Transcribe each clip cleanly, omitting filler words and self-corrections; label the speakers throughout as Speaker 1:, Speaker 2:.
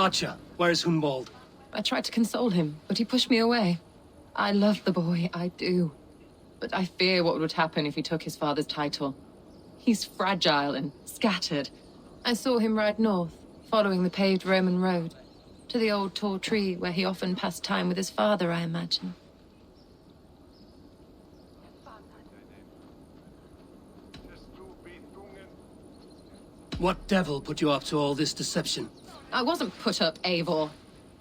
Speaker 1: Archer, where is Hunwald?
Speaker 2: I tried to console him, but he pushed me away. I love the boy, I do. But I fear what would happen if he took his father's title. He's fragile and scattered. I saw him ride north, following the paved Roman road. To the old tall tree where he often passed time with his father, I imagine.
Speaker 1: What devil put you up to all this deception?
Speaker 2: I wasn't put up, Eivor.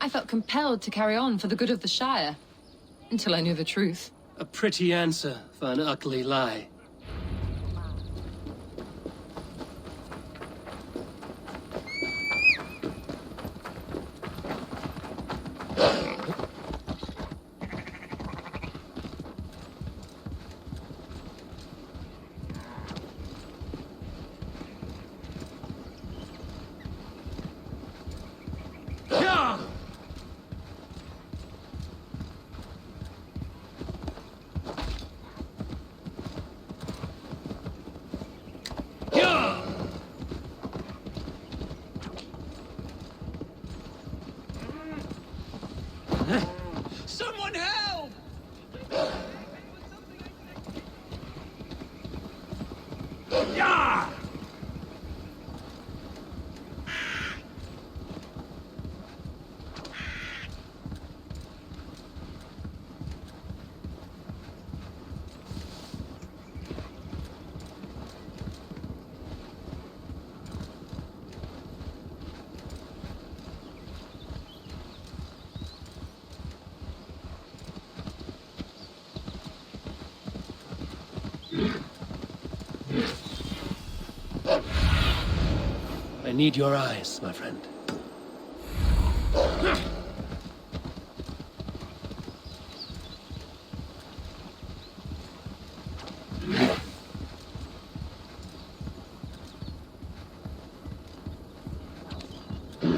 Speaker 2: I felt compelled to carry on for the good of the Shire. Until I knew the truth.
Speaker 1: A pretty answer for an ugly lie.
Speaker 3: Someone help! Yeah!
Speaker 1: I need your eyes, my friend.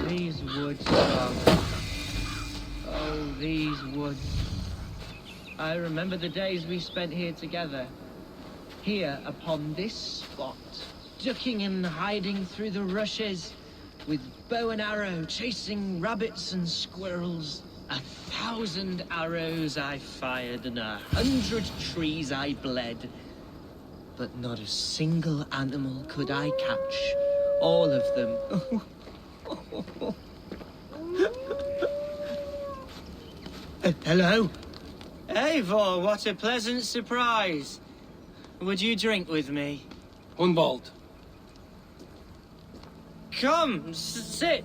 Speaker 4: These woods, father. Oh, these woods. I remember the days we spent here together. Here, upon this spot. Ducking and hiding through the rushes. With bow and arrow, chasing rabbits and squirrels. 1,000 arrows I fired and 100 trees I bled. But not a single animal could I catch. All of them. Hello? Eivor, what a pleasant surprise. Would you drink with me?
Speaker 1: Hunwald.
Speaker 4: Come, sit.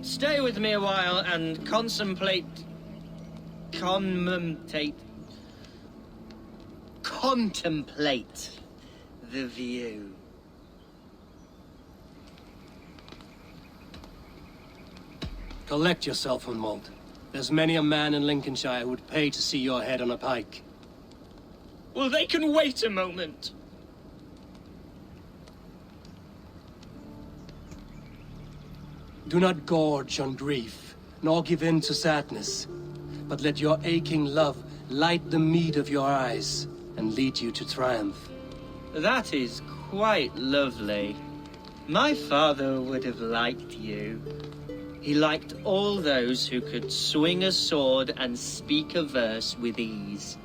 Speaker 4: Stay with me a while and contemplate the view.
Speaker 1: Collect yourself, Hunwald. There's many a man in Lincolnshire who would pay to see your head on a pike.
Speaker 4: Well, they can wait a moment.
Speaker 1: Do not gorge on grief, nor give in to sadness, but let your aching love light the mead of your eyes and lead you to triumph.
Speaker 4: That is quite lovely. My father would have liked you. He liked all those who could swing a sword and speak a verse with ease.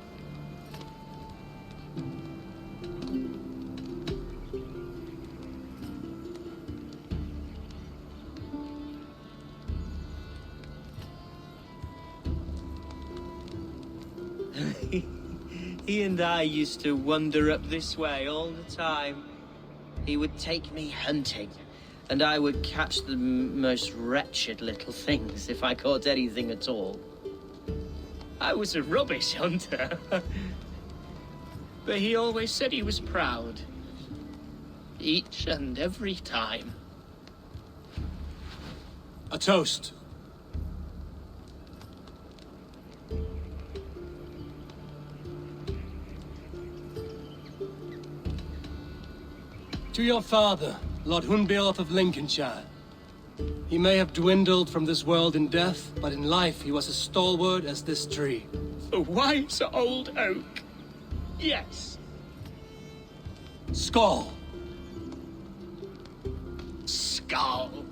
Speaker 4: He and I used to wander up this way all the time. He would take me hunting, and I would catch the most wretched little things if I caught anything at all. I was a rubbish hunter. But he always said he was proud. Each and every time.
Speaker 1: A toast. To your father, Lord Hunbeorth of Lincolnshire. He may have dwindled from this world in death, but in life he was as stalwart as this tree.
Speaker 4: A wise old oak. Yes.
Speaker 1: Skull.
Speaker 4: Skull.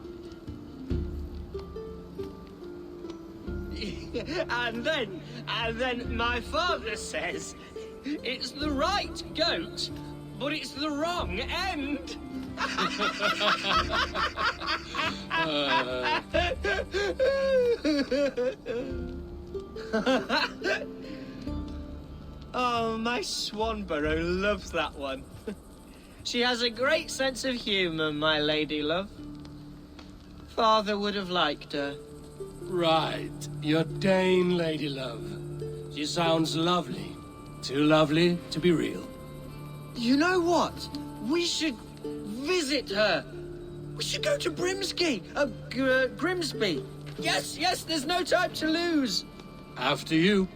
Speaker 4: And then my father says, it's the right goat, but it's the wrong end. Oh, my Swanborough loves that one. She has a great sense of humour, my lady love. Father would have liked her.
Speaker 1: Right, your Dane lady love. She sounds lovely. Too lovely to be real.
Speaker 4: You know what? We should visit her. We should go to Grimsby. Yes, there's no time to lose.
Speaker 1: After you.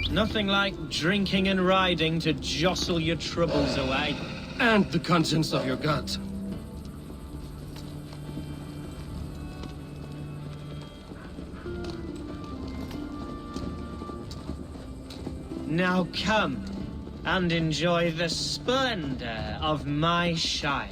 Speaker 4: Nothing like drinking and riding to jostle your troubles away.
Speaker 1: And the contents of your gut.
Speaker 4: Now come and enjoy the splendor of my Shire.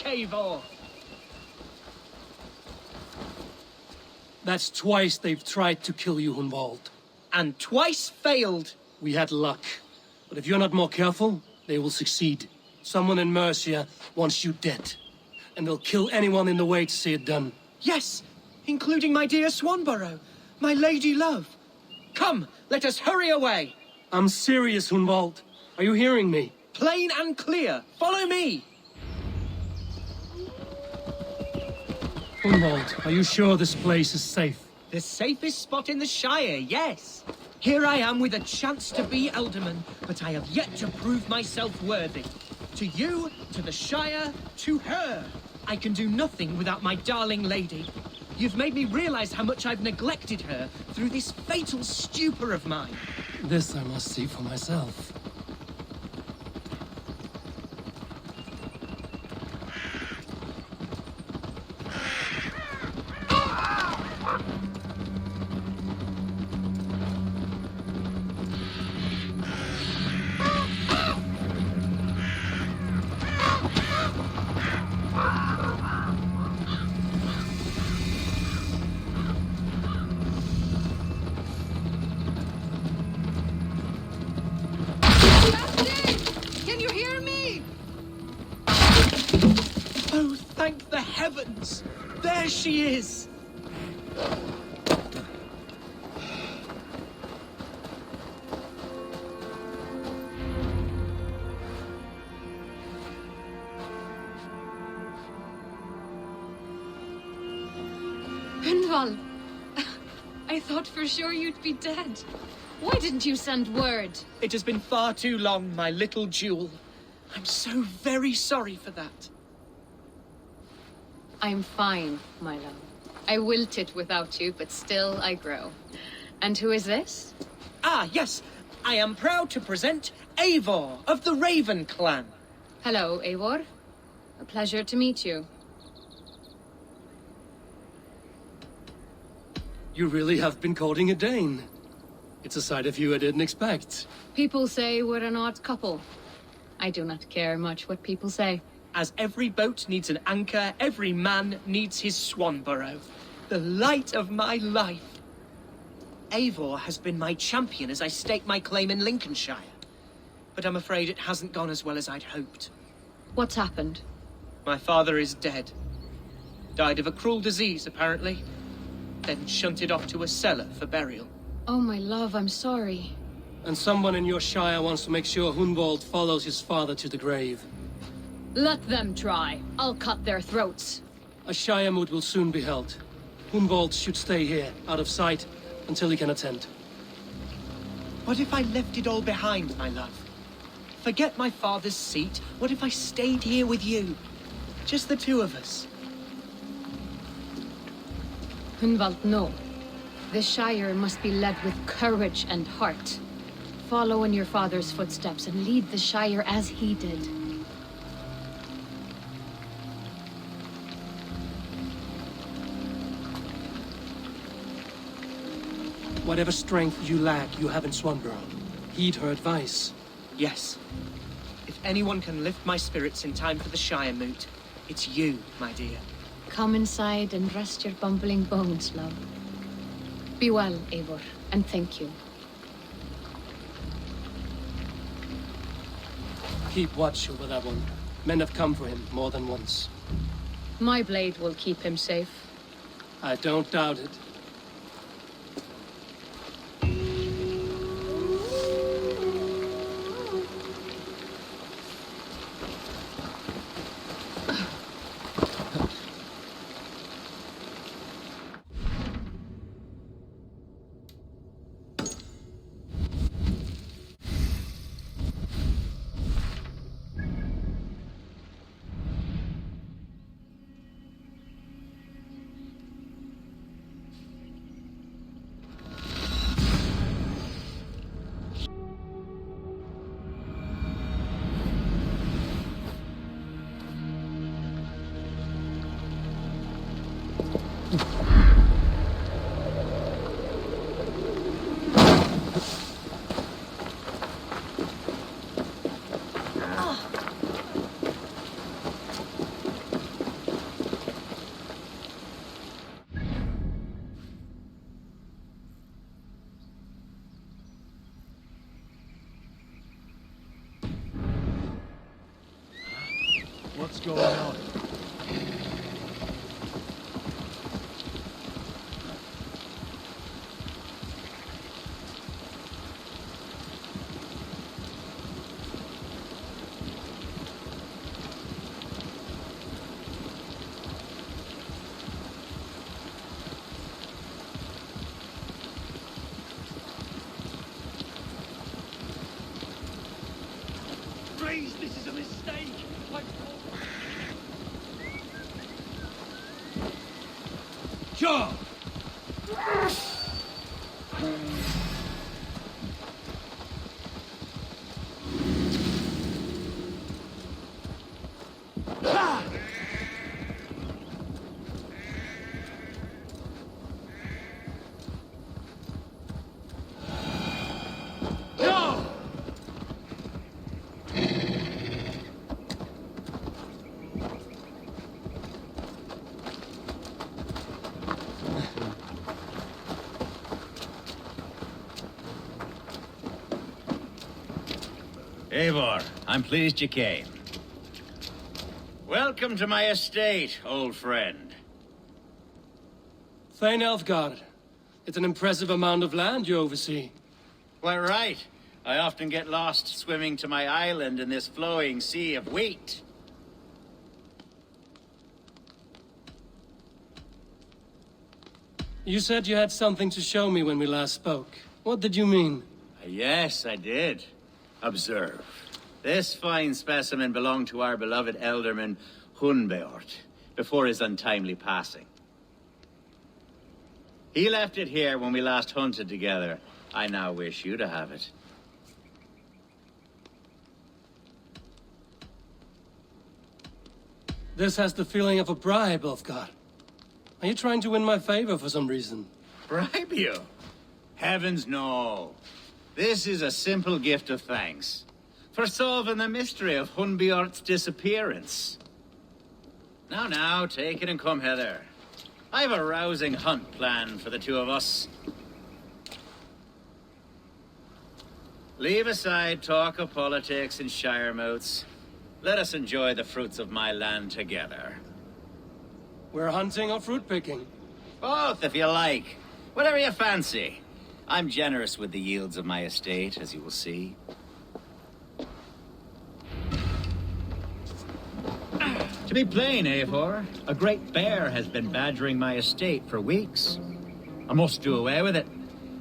Speaker 4: Eivor!
Speaker 1: That's twice they've tried to kill you, Hunwald.
Speaker 4: And twice failed.
Speaker 1: We had luck. But if you're not more careful, they will succeed. Someone in Mercia wants you dead. And they'll kill anyone in the way to see it done.
Speaker 4: Yes, including my dear Swanborough, my lady love. Come, let us hurry away.
Speaker 1: I'm serious, Hunwald. Are you hearing me?
Speaker 4: Plain and clear. Follow me.
Speaker 1: Hunwald, are you sure this place is safe?
Speaker 4: The safest spot in the Shire, yes. Here I am with a chance to be Alderman, but I have yet to prove myself worthy. To you, to the Shire, to her. I can do nothing without my darling lady. You've made me realize how much I've neglected her through this fatal stupor of mine.
Speaker 1: This I must see for myself.
Speaker 2: Can you hear me?
Speaker 4: Oh, thank the heavens! There she is!
Speaker 2: Hunwald, I thought for sure you'd be dead. Why didn't you send word?
Speaker 4: It has been far too long, my little jewel. I'm so very sorry for that.
Speaker 2: I'm fine, my love. I wilted without you, but still I grow. And who is this?
Speaker 4: Ah, yes. I am proud to present Eivor of the Raven clan.
Speaker 2: Hello, Eivor. A pleasure to meet you.
Speaker 1: You really have been courting a Dane. It's a side of you I didn't expect.
Speaker 2: People say we're an odd couple. I do not care much what people say.
Speaker 4: As every boat needs an anchor, every man needs his Swanborough. The light of my life. Eivor has been my champion as I stake my claim in Lincolnshire. But I'm afraid it hasn't gone as well as I'd hoped.
Speaker 2: What's happened?
Speaker 4: My father is dead. Died of a cruel disease, apparently. Then shunted off to a cellar for burial.
Speaker 2: Oh, my love, I'm sorry.
Speaker 1: And someone in your shire wants to make sure Hunwald follows his father to the grave.
Speaker 2: Let them try. I'll cut their throats.
Speaker 1: A shire moot will soon be held. Hunwald should stay here, out of sight, until he can attend.
Speaker 4: What if I left it all behind, my love? Forget my father's seat. What if I stayed here with you? Just the two of us.
Speaker 2: Hunwald, no. The Shire must be led with courage and heart. Follow in your father's footsteps and lead the Shire as he did.
Speaker 1: Whatever strength you lack, you have in Swanborough. Heed her advice.
Speaker 4: Yes. If anyone can lift my spirits in time for the Shire moot, it's you, my dear.
Speaker 2: Come inside and rest your bumbling bones, love. Be well, Eivor, and thank you.
Speaker 1: Keep watch over that one. Men have come for him more than once.
Speaker 2: My blade will keep him safe.
Speaker 1: I don't doubt it.
Speaker 3: what's going on. Please, this is a mistake. Sure. No!
Speaker 5: Eivor, I'm pleased you came. Welcome to my estate, old friend.
Speaker 1: Thane Elfgard. It's an impressive amount of land you oversee.
Speaker 5: Quite right. I often get lost swimming to my island in this flowing sea of wheat.
Speaker 1: You said you had something to show me when we last spoke. What did you mean?
Speaker 5: Yes, I did. Observe. This fine specimen belonged to our beloved elderman, Hunbeort, before his untimely passing. He left it here when we last hunted together. I now wish you to have it.
Speaker 1: This has the feeling of a bribe, Ulfgar. Are you trying to win my favor for some reason?
Speaker 5: Bribe you? Heavens no. This is a simple gift of thanks for solving the mystery of Hunbeort's disappearance. Now, take it and come hither. I've a rousing hunt planned for the two of us. Leave aside talk of politics and shire moats. Let us enjoy the fruits of my land together.
Speaker 1: We're hunting or fruit picking?
Speaker 5: Both, if you like. Whatever you fancy. I'm generous with the yields of my estate, as you will see. To be plain, Eivor, a great bear has been badgering my estate for weeks. I must do away with it,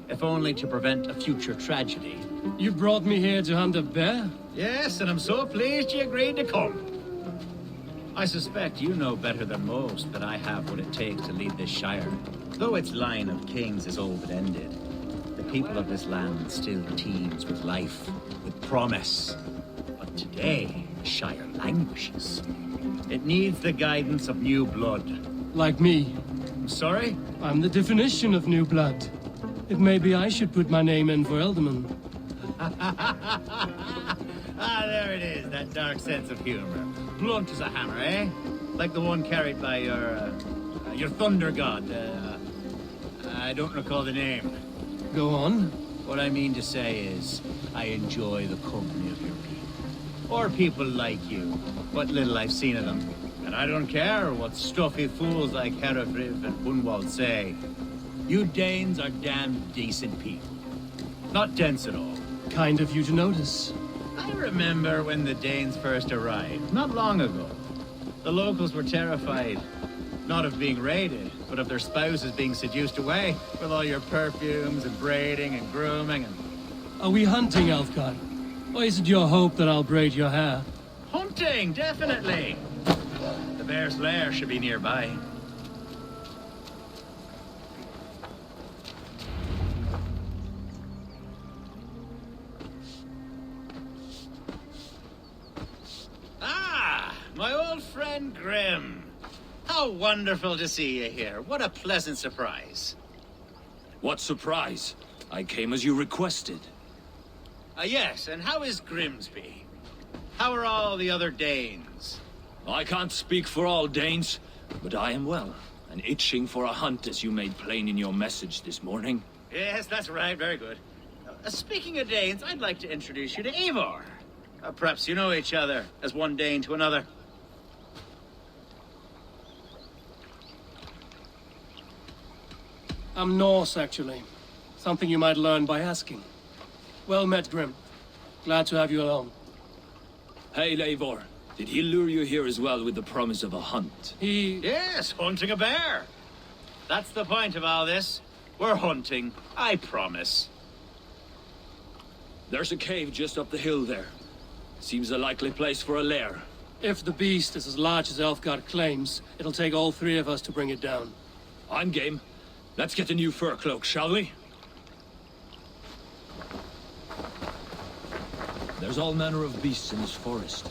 Speaker 5: if only to prevent a future tragedy.
Speaker 1: You brought me here to hunt a bear?
Speaker 5: Yes, and I'm so pleased you agreed to come. I suspect you know better than most that I have what it takes to lead this shire. Though its line of kings is old and ended, the people of this land still teems with life, with promise. But today, the shire languishes. It needs the guidance of new blood.
Speaker 1: Like me.
Speaker 5: I'm sorry?
Speaker 1: I'm the definition of new blood. If maybe I should put my name in for Elderman.
Speaker 5: There it is, that dark sense of humor. Blunt as a hammer, eh? Like the one carried by your thunder god. I don't recall the name.
Speaker 1: Go on.
Speaker 5: What I mean to say is, I enjoy the company of your people. Or people like you. What little I've seen of them. And I don't care what stuffy fools like Herefriv and Hunwald say. You Danes are damn decent people. Not dense at all.
Speaker 1: Kind of you to notice.
Speaker 5: I remember when the Danes first arrived, not long ago. The locals were terrified. Not of being raided, but of their spouses being seduced away with all your perfumes and braiding and grooming and...
Speaker 1: Are we hunting, Elfgard? Or is it your hope that I'll braid your hair?
Speaker 5: Hunting, definitely! The bear's lair should be nearby. Ah, my old friend Grim. How wonderful to see you here. What a pleasant surprise.
Speaker 3: What surprise? I came as you requested.
Speaker 5: Yes, and how is Grimsby? How are all the other Danes?
Speaker 3: I can't speak for all Danes, but I am well, and itching for a hunt as you made plain in your message this morning.
Speaker 5: Yes, that's right, very good. Speaking of Danes, I'd like to introduce you to Eivor. Perhaps you know each other, as one Dane to another.
Speaker 1: I'm Norse, actually. Something you might learn by asking. Well met, Grim. Glad to have you along.
Speaker 3: Hey, Eivor. Did he lure you here as well with the promise of a hunt?
Speaker 5: Yes, hunting a bear. That's the point of all this. We're hunting, I promise.
Speaker 3: There's a cave just up the hill there. Seems a likely place for a lair.
Speaker 1: If the beast is as large as Elfgard claims, it'll take all three of us to bring it down.
Speaker 3: I'm game. Let's get a new fur cloak, shall we? There's all manner of beasts in this forest.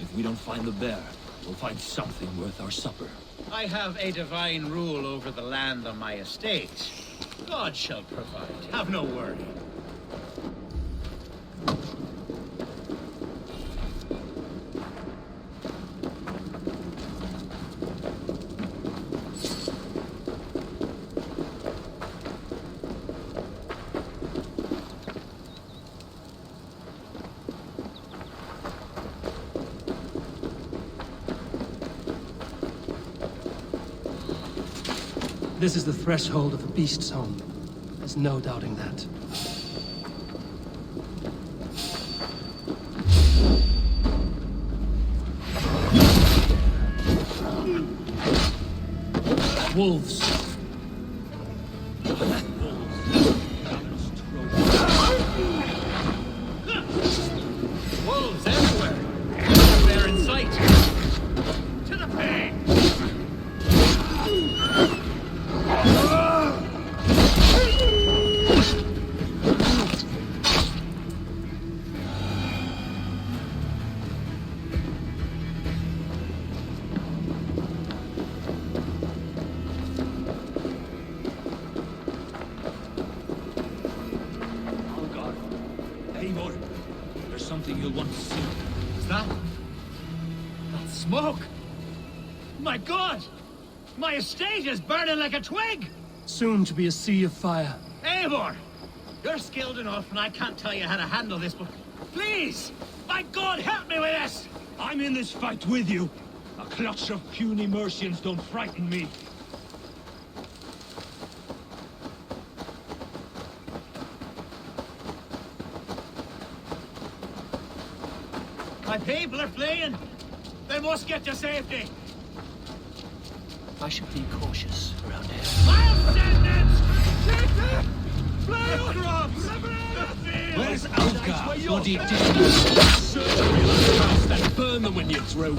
Speaker 3: If we don't find the bear, we'll find something worth our supper.
Speaker 5: I have a divine rule over the land on my estate. God shall provide. Have no worry.
Speaker 1: This is the threshold of the beast's home. There's no doubting that. Wolves.
Speaker 5: Wolves everywhere. No bear in sight. To the bay.
Speaker 3: Oh God. Eivor, there's something you'll want to see.
Speaker 5: Is that smoke? My God! My estate is burning like a twig!
Speaker 1: Soon to be a sea of fire.
Speaker 5: Eivor! You're skilled enough and I can't tell you how to handle this, but please! My God, help me with this!
Speaker 3: I'm in this fight with you. A clutch of puny Mercians don't frighten me.
Speaker 5: My people are fleeing! They must get to safety!
Speaker 1: I should be cautious around here.
Speaker 5: I'll send it! Take it! Fly across!
Speaker 3: Where's Algar? Bloody demons! Search for your house, then burn them when you're through.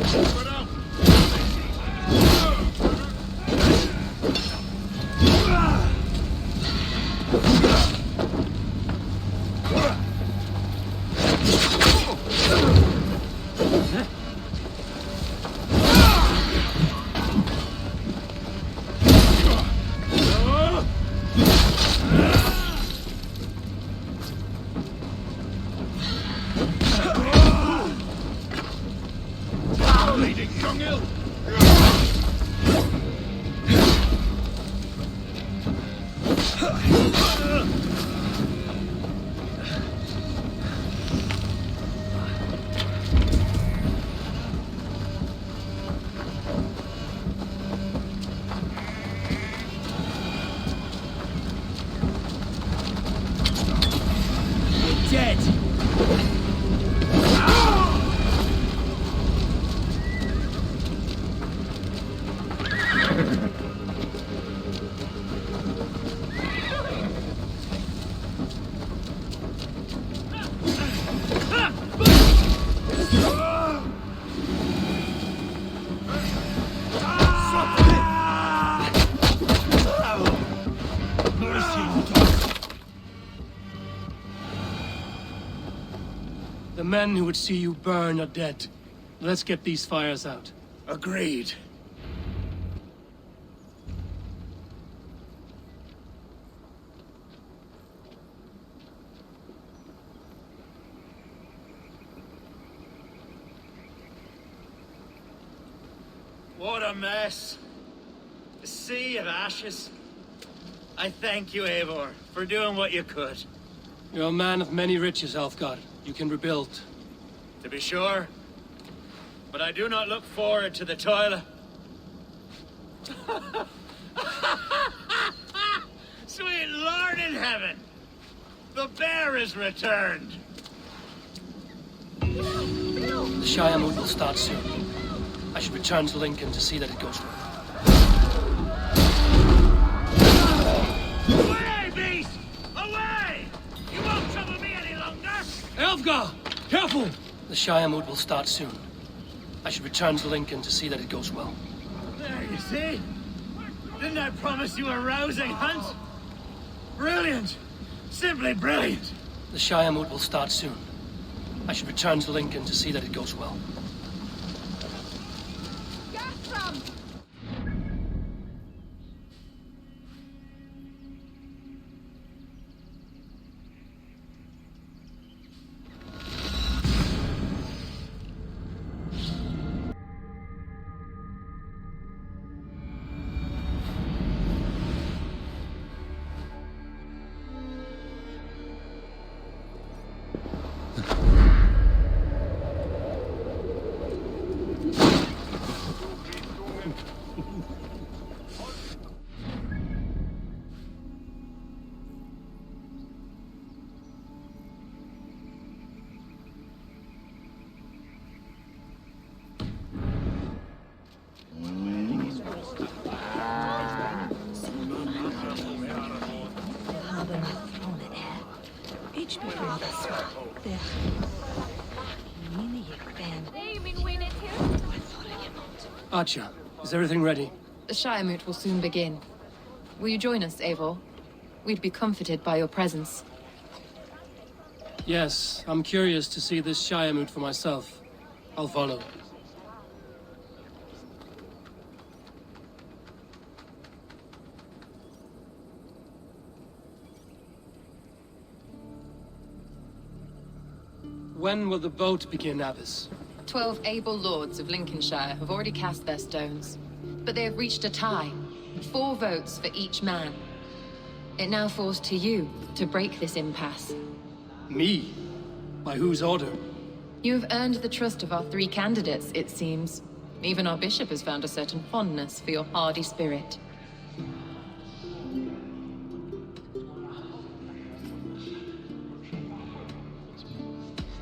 Speaker 3: Dead!
Speaker 1: The men who would see you burn are dead. Let's get these fires out.
Speaker 5: Agreed. What a mess. A sea of ashes. I thank you, Eivor, for doing what you could.
Speaker 1: You're a man of many riches, Elfgard. You can rebuild.
Speaker 5: To be sure. But I do not look forward to the toil. has returned.
Speaker 1: The Shire moot will start soon. I should return to Lincoln to see that it goes well.
Speaker 5: Away, beast! Away! You won't trouble me any longer!
Speaker 1: Elfgar! Careful! The Shire moot will start soon. I should return to Lincoln to see that it goes well.
Speaker 5: There, you see? Didn't I promise you a rousing hunt? Brilliant! Simply brilliant!
Speaker 1: The Shire moot will start soon. I should return to Lincoln to see that it goes well. Archer, is everything ready?
Speaker 2: The Shire moot will soon begin. Will you join us, Eivor? We'd be comforted by your presence.
Speaker 1: Yes, I'm curious to see this Shire moot for myself. I'll follow. When will the boat begin, Abbess?
Speaker 2: 12 able lords of Lincolnshire have already cast their stones, but they have reached a tie. 4 votes for each man. It now falls to you to break this impasse.
Speaker 1: Me? By whose order?
Speaker 2: You have earned the trust of our 3 candidates, it seems. Even our bishop has found a certain fondness for your hardy spirit.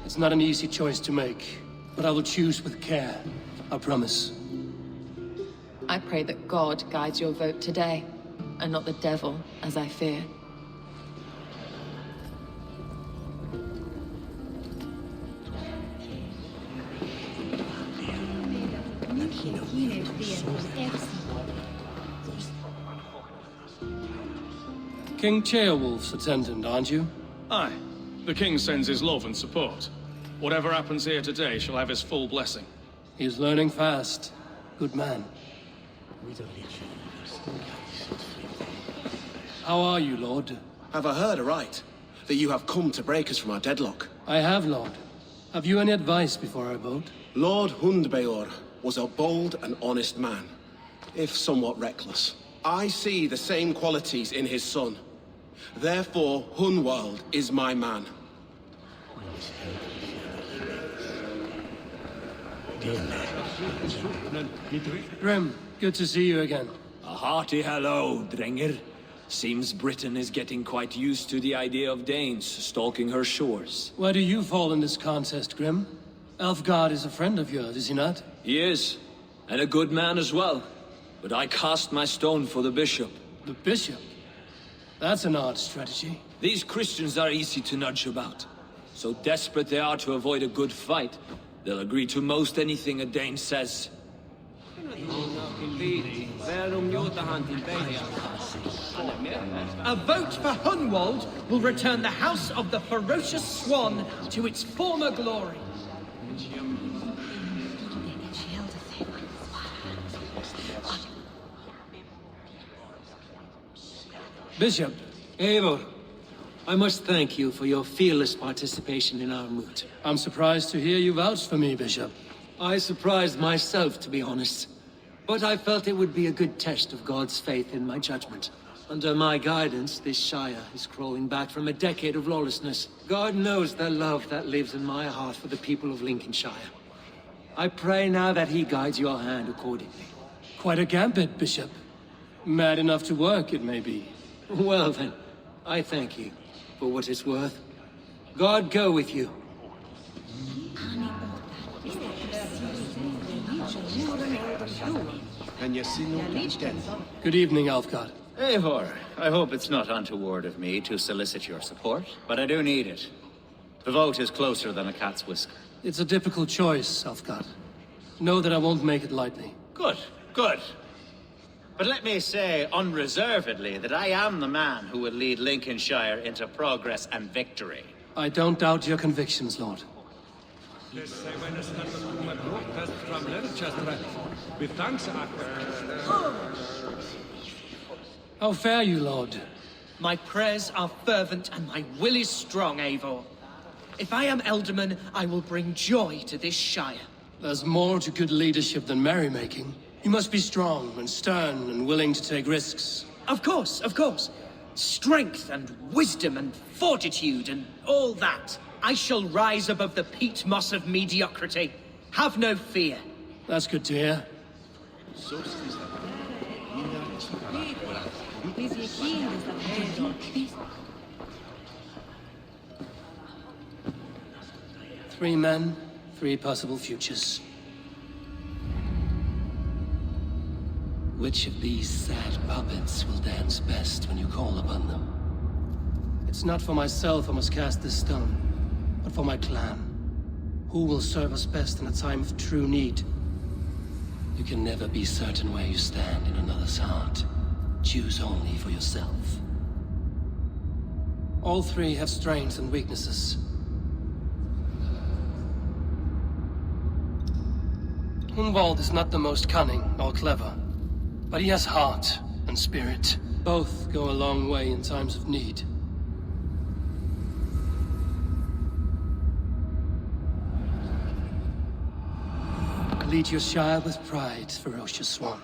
Speaker 1: It's not an easy choice to make, but I will choose with care. I promise.
Speaker 2: I pray that God guides your vote today, and not the devil, as I fear.
Speaker 1: King Ceolwulf's attendant, aren't you?
Speaker 6: Aye. The king sends his love and support. Whatever happens here today shall have his full blessing.
Speaker 1: He's learning fast. Good man. How are you, Lord?
Speaker 7: Have I heard aright? That you have come to break us from our deadlock?
Speaker 1: I have, Lord. Have you any advice before I vote?
Speaker 7: Lord Hundbeor was a bold and honest man, if somewhat reckless. I see the same qualities in his son. Therefore, Hunwald is my man.
Speaker 1: Grim, good to see you again.
Speaker 3: A hearty hello, Drenger. Seems Britain is getting quite used to the idea of Danes stalking her shores.
Speaker 1: Where do you fall in this contest, Grim? Elfgard is a friend of yours, is he not?
Speaker 3: He is, and a good man as well. But I cast my stone for the bishop.
Speaker 1: The bishop? That's an odd strategy.
Speaker 3: These Christians are easy to nudge about. So desperate they are to avoid a good fight, they'll agree to most anything a Dane says.
Speaker 4: A vote for Hunwald will return the House of the Ferocious Swan to its former glory.
Speaker 1: Bishop,
Speaker 8: Eivor, I must thank you for your fearless participation in our moot.
Speaker 1: I'm surprised to hear you vouch for me, Bishop.
Speaker 8: I surprised myself, to be honest. But I felt it would be a good test of God's faith in my judgment. Under my guidance, this Shire is crawling back from a decade of lawlessness. God knows the love that lives in my heart for the people of Lincolnshire. I pray now that he guides your hand accordingly.
Speaker 1: Quite a gambit, Bishop. Mad enough to work, it may be.
Speaker 8: Well then, I thank you for what it's worth. God go with you.
Speaker 1: Good evening, Alfgard.
Speaker 5: Eivor, I hope it's not untoward of me to solicit your support, but I do need it. The vote is closer than a cat's whisker.
Speaker 1: It's a difficult choice, Alfgard. Know that I won't make it lightly.
Speaker 5: Good, good. But let me say unreservedly that I am the man who will lead Lincolnshire into progress and victory.
Speaker 1: I don't doubt your convictions, Lord. How fare you, Lord?
Speaker 9: My prayers are fervent and my will is strong, Eivor. If I am Elderman, I will bring joy to this Shire.
Speaker 1: There's more to good leadership than merrymaking. You must be strong and stern and willing to take risks.
Speaker 9: Of course, of course. Strength and wisdom and fortitude and all that. I shall rise above the peat moss of mediocrity. Have no fear.
Speaker 1: That's good to hear. Three men, three possible futures. Which of these sad puppets will dance best when you call upon them? It's not for myself I must cast this stone, but for my clan. Who will serve us best in a time of true need? You can never be certain where you stand in another's heart. Choose only for yourself. All three have strengths and weaknesses. Hunwald is not the most cunning or clever, but he has heart and spirit. Both go a long way in times of need. Lead your Shire with pride, ferocious swan.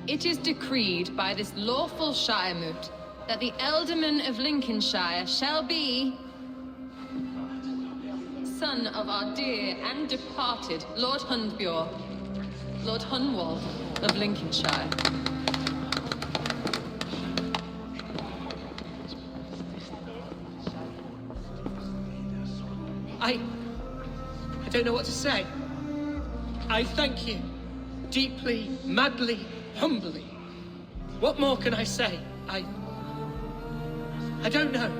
Speaker 2: It is decreed by this lawful Shiremoot that the Ealdorman of Lincolnshire shall be son of our dear and departed Lord Hundbjorn, Lord Hunwald of Lincolnshire.
Speaker 9: I don't know what to say. I thank you. Deeply, madly, humbly. What more can I say? I don't know.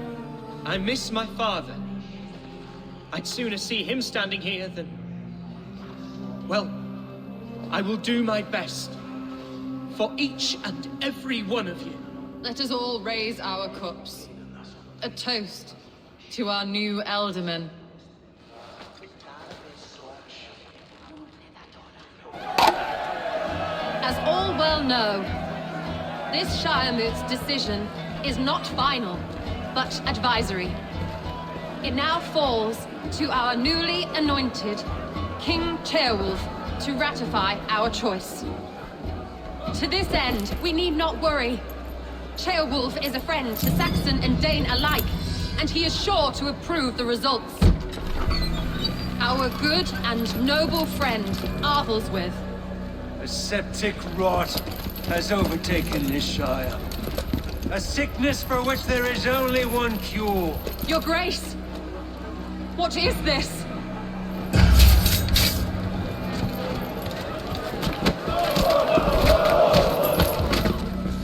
Speaker 9: I miss my father. I'd sooner see him standing here than... Well, I will do my best. For each and every one of you.
Speaker 2: Let us all raise our cups. A toast to our new Ealdorman. As all well know, this Shiremoot's decision is not final, but advisory. It now falls to our newly anointed King Ceolwulf to ratify our choice. To this end, we need not worry. Ceolwulf is a friend to Saxon and Dane alike, and he is sure to approve the results. Our good and noble friend, Arthelswith.
Speaker 10: A septic rot has overtaken this Shire. A sickness for which there is only one cure.
Speaker 2: Your Grace! What is this?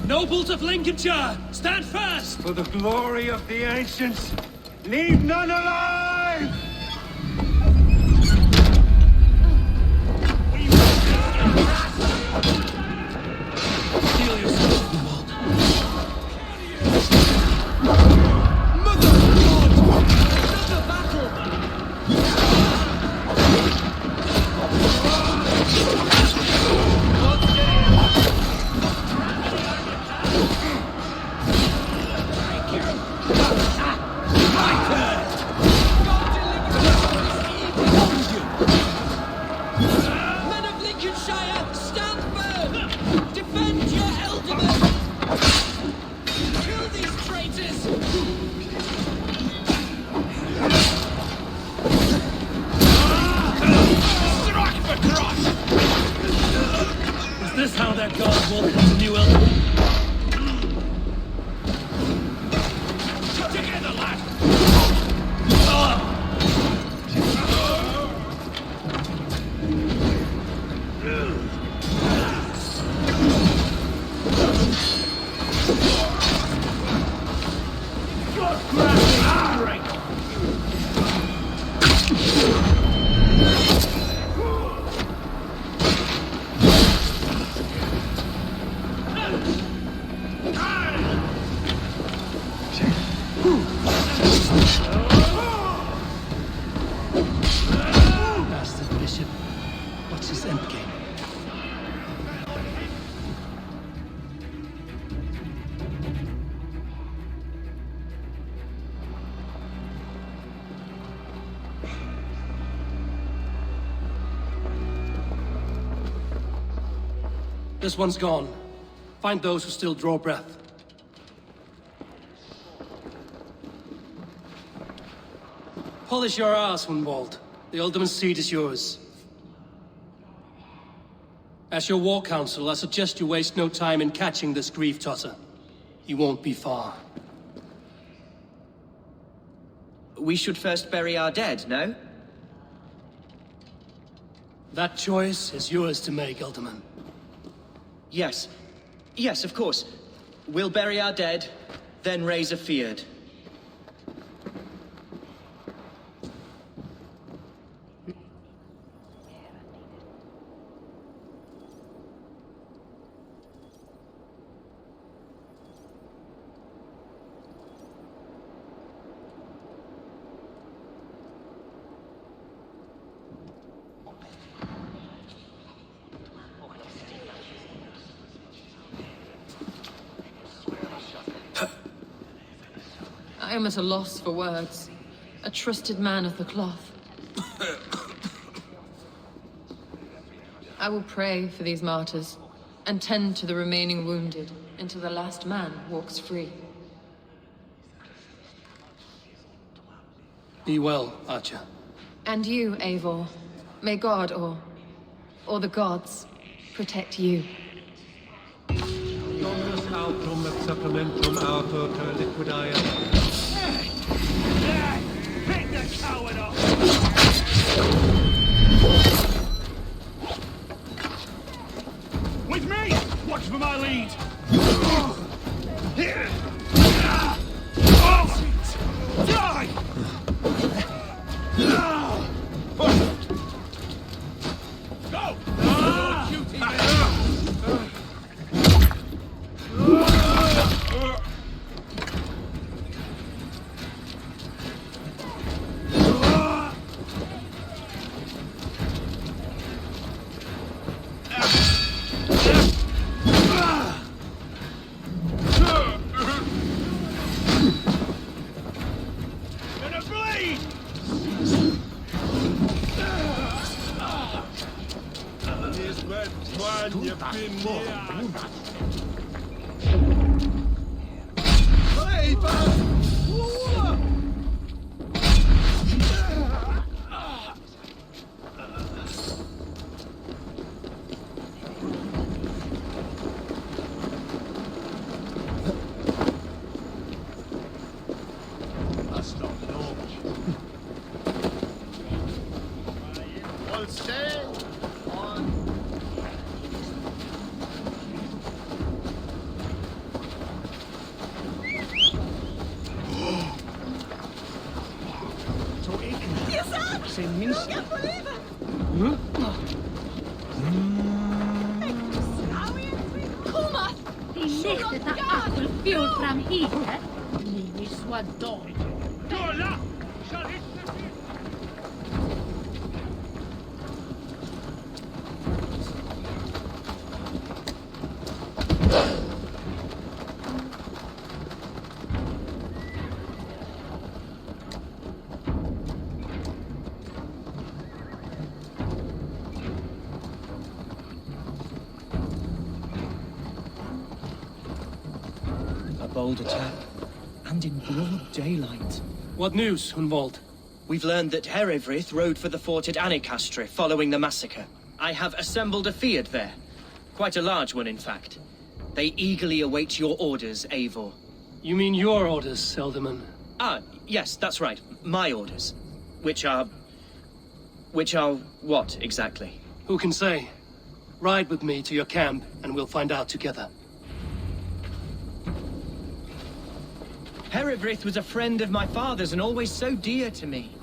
Speaker 1: Nobles of Lincolnshire, stand fast!
Speaker 10: For the glory of the ancients, leave none alive!
Speaker 1: Steel yourself, Hunwald. Is this how that god will continue, Elder?
Speaker 3: Together, lad!
Speaker 1: Bastard bishop. What's his endgame? This one's gone. Find those who still draw breath. Polish your ass, Hunwald. The ultimate seat is yours. As your war council, I suggest you waste no time in catching this grief-tosser. He won't be far.
Speaker 4: We should first bury our dead, no?
Speaker 1: That choice is yours to make, Alderman.
Speaker 4: Yes. Yes, of course. We'll bury our dead, then raise a feared.
Speaker 2: I am at a loss for words. A trusted man of the cloth. I will pray for these martyrs, and tend to the remaining wounded, until the last man walks free.
Speaker 1: Be well, Archer.
Speaker 2: And you, Eivor. May God, or the gods, protect you.
Speaker 10: Dominus autum et sacramentum autor ter liquidae.
Speaker 3: Pick the coward up! With me! Watch for my lead! Here! Die! Go! Gonna bleed! That's not normal. Well, stay on.
Speaker 11: De lichtet av Appelfjord fram hit, ni swadon.
Speaker 3: Kolla!
Speaker 4: A bold attack, and in broad daylight.
Speaker 1: What news, Hunwald?
Speaker 4: We've learned that Herefrith rode for the fort at Annikastre following the massacre. I have assembled a feared there. Quite a large one, in fact. They eagerly await your orders, Eivor.
Speaker 1: You mean your orders, Elderman?
Speaker 4: Ah, yes, that's right. My orders. Which are what, exactly?
Speaker 1: Who can say? Ride with me to your camp, and we'll find out together.
Speaker 4: Herewrith was a friend of my father's and always so dear to me.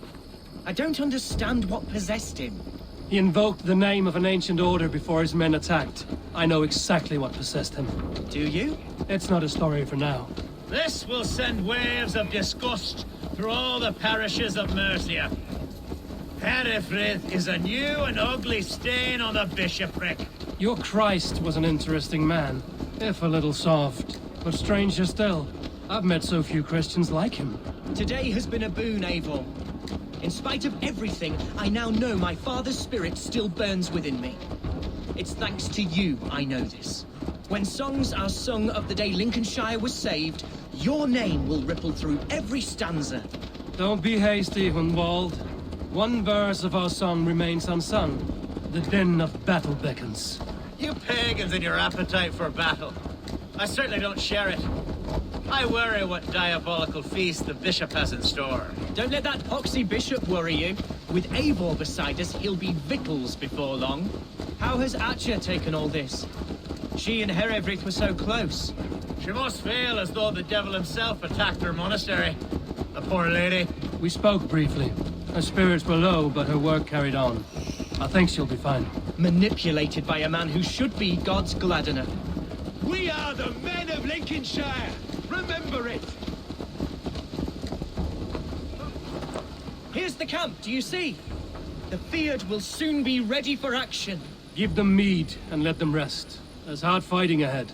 Speaker 4: I don't understand what possessed him.
Speaker 1: He invoked the name of an ancient order before his men attacked. I know exactly what possessed him.
Speaker 4: Do you?
Speaker 1: It's not a story for now.
Speaker 5: This will send waves of disgust through all the parishes of Mercia. Herefrith is a new and ugly stain on the bishopric.
Speaker 1: Your Christ was an interesting man, if a little soft. But stranger still, I've met so few Christians like him.
Speaker 4: Today has been a boon, Eivor. In spite of everything, I now know my father's spirit still burns within me. It's thanks to you I know this. When songs are sung of the day Lincolnshire was saved, your name will ripple through every stanza.
Speaker 1: Don't be hasty, Hunwald. One verse of our song remains unsung. The din of battle beckons.
Speaker 5: You pagans and your appetite for battle. I certainly don't share it. I worry what diabolical feast the bishop has in store.
Speaker 4: Don't let that poxy bishop worry you. With Eivor beside us, he'll be victuals before long. How has Atcha taken all this? She and Herewrith were so close.
Speaker 5: She must feel as though the devil himself attacked her monastery. The poor lady.
Speaker 1: We spoke briefly. Her spirits were low, but her work carried on. I think she'll be fine.
Speaker 4: Manipulated by a man who should be God's Gladdener.
Speaker 10: We are the men of Lincolnshire! Remember it!
Speaker 4: Here's the camp, do you see? The Fyrd will soon be ready for action.
Speaker 1: Give them mead and let them rest. There's hard fighting ahead.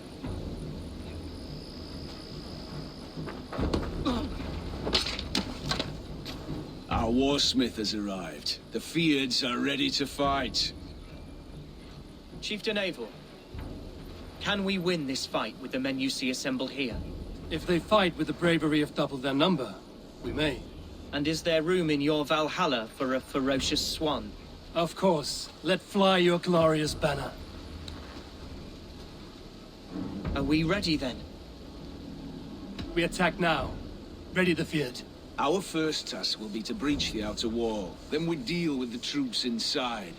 Speaker 10: Our warsmith has arrived. The Fyrds are ready to fight.
Speaker 4: Chieftain Eivor, can we win this fight with the men you see assembled here?
Speaker 1: If they fight with the bravery of double their number, we may.
Speaker 4: And is there room in your Valhalla for a ferocious swan?
Speaker 1: Of course. Let fly your glorious banner.
Speaker 4: Are we ready then?
Speaker 1: We attack now. Ready the Fyrd.
Speaker 10: Our first task will be to breach the outer wall. Then we deal with the troops inside.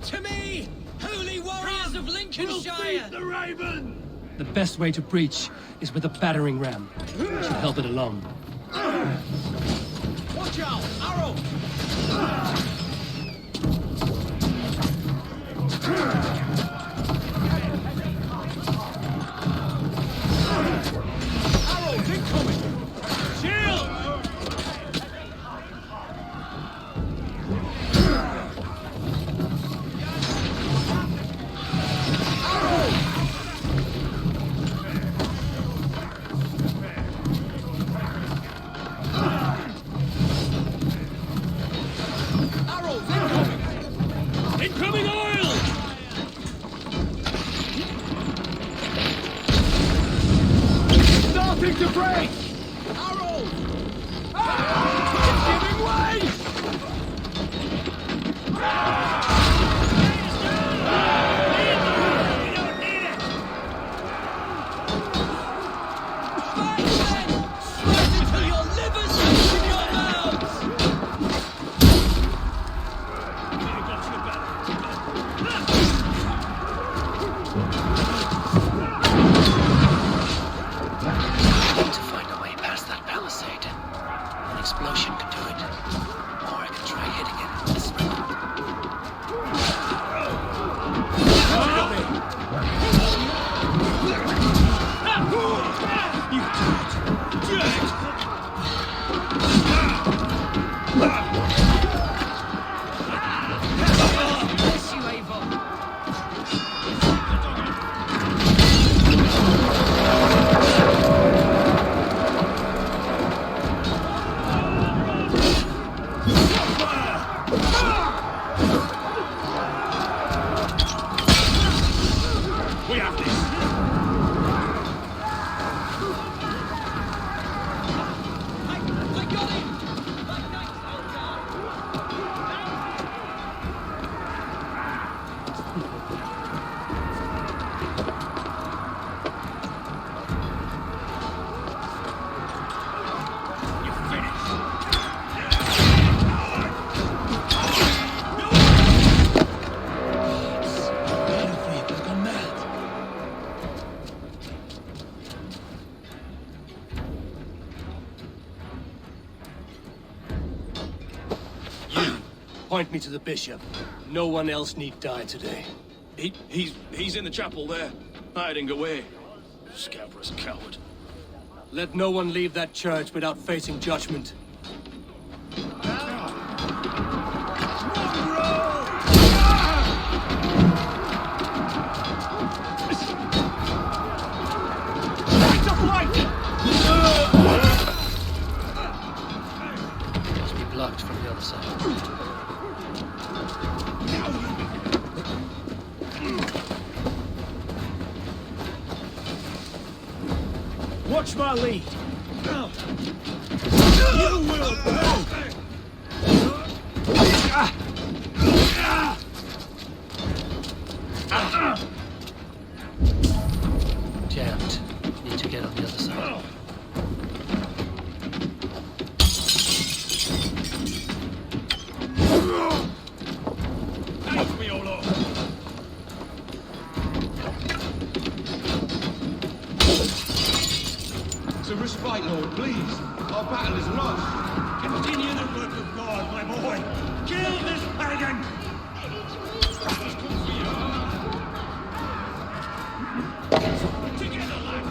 Speaker 4: To me, holy warriors of Lincolnshire!
Speaker 10: The Raven!
Speaker 1: The best way to breach is with a battering ram. Should help it along.
Speaker 5: Watch out! Arrow! Arrows incoming! Shield!
Speaker 10: Incoming oil! Starting to break! Arrows! It's giving way!
Speaker 1: Explosion could do it. Or I could try hitting it with this rifle. point me to the bishop. No one else need die today.
Speaker 6: He's in the chapel there, hiding away. Scabrous coward.
Speaker 1: Let no one leave that church without facing judgment. Must be blocked from the other side.
Speaker 3: Watch my lead.
Speaker 10: You will pay!
Speaker 1: Jammed. Need to get on the other side.
Speaker 10: Help me, O Lord!
Speaker 12: To respite, Lord, please. Our battle is lost.
Speaker 10: Continue the work of God, my boy! Kill this pagan! Together, lad!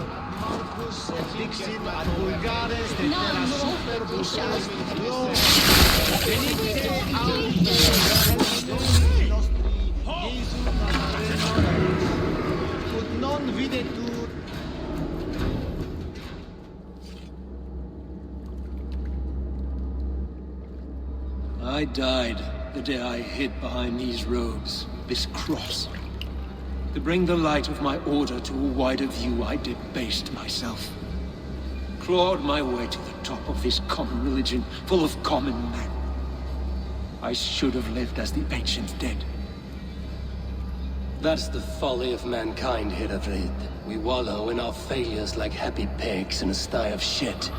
Speaker 1: I died the day I hid behind these robes, this cross. To bring the light of my order to a wider view, I debased myself. Clawed my way to the top of this common religion, full of common men. I should have lived as the ancient dead. That's the folly of mankind, Hiravrid. We wallow in our failures like happy pigs in a sty of shit.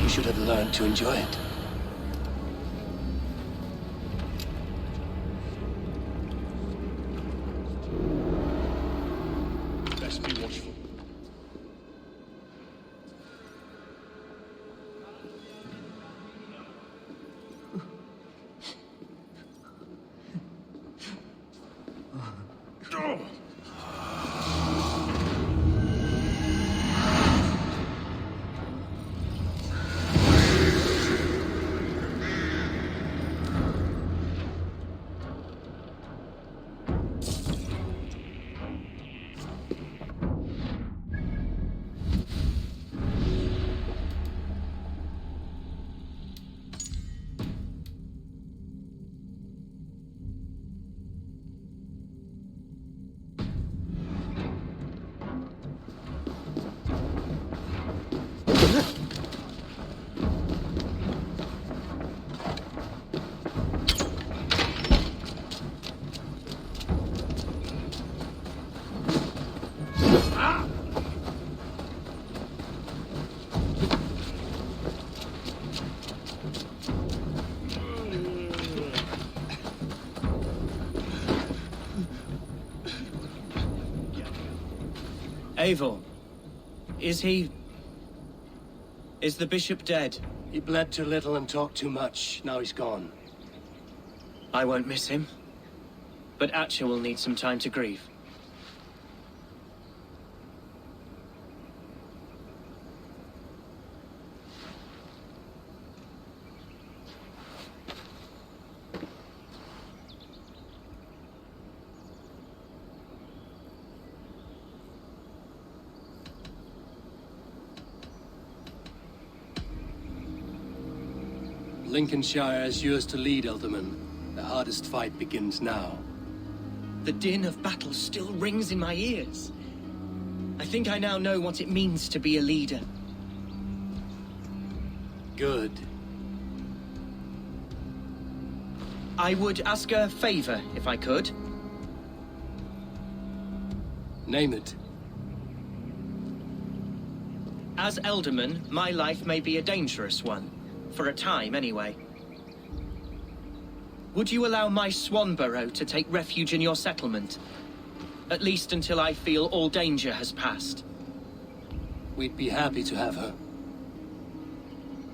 Speaker 1: We should have learned to enjoy it.
Speaker 6: Best be watchful.
Speaker 4: Eivor, is he... is the bishop dead?
Speaker 1: He bled too little and talked too much. Now he's gone.
Speaker 4: I won't miss him. But Atcha will need some time to grieve.
Speaker 1: Lincolnshire is yours to lead, Elderman. The hardest fight begins now.
Speaker 4: The din of battle still rings in my ears. I think I now know what it means to be a leader.
Speaker 1: Good.
Speaker 4: I would ask a favor, if I could.
Speaker 1: Name it.
Speaker 4: As Elderman, my life may be a dangerous one. For a time, anyway. Would you allow my Swanborough to take refuge in your settlement? At least until I feel all danger has passed.
Speaker 1: We'd be happy to have her.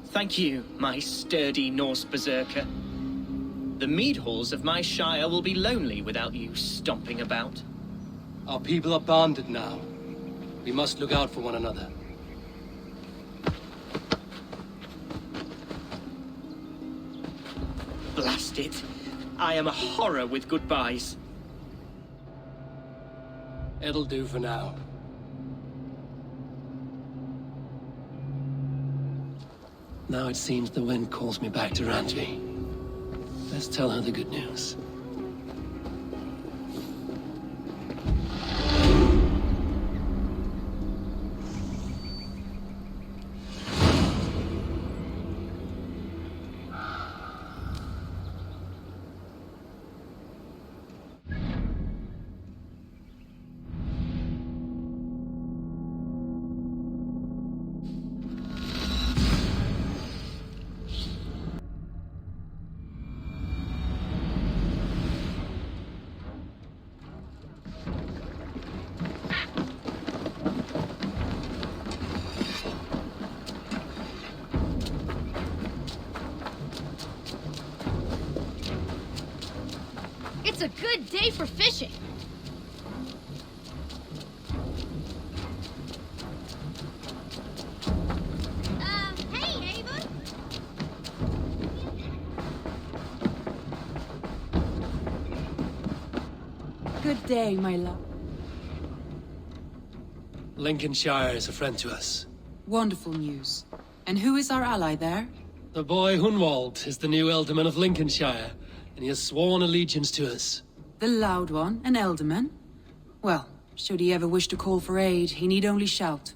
Speaker 4: Thank you, my sturdy Norse berserker.
Speaker 9: The mead halls of my shire will be lonely without you stomping about.
Speaker 1: Our people are bonded now. We must look out for one another.
Speaker 9: Blast it. I am a horror with goodbyes.
Speaker 1: It'll do for now. Now it seems the wind calls me back to Randvi. Let's tell her the good news.
Speaker 11: It's a good day for fishing. Hey, Ava.
Speaker 13: Good day, my love.
Speaker 1: Lincolnshire is a friend to us.
Speaker 13: Wonderful news. And who is our ally there?
Speaker 1: The boy Hunwald is the new Ealdorman of Lincolnshire, and he has sworn allegiance to us.
Speaker 13: The Loud One, an Ealdorman? Well, should he ever wish to call for aid, he need only shout.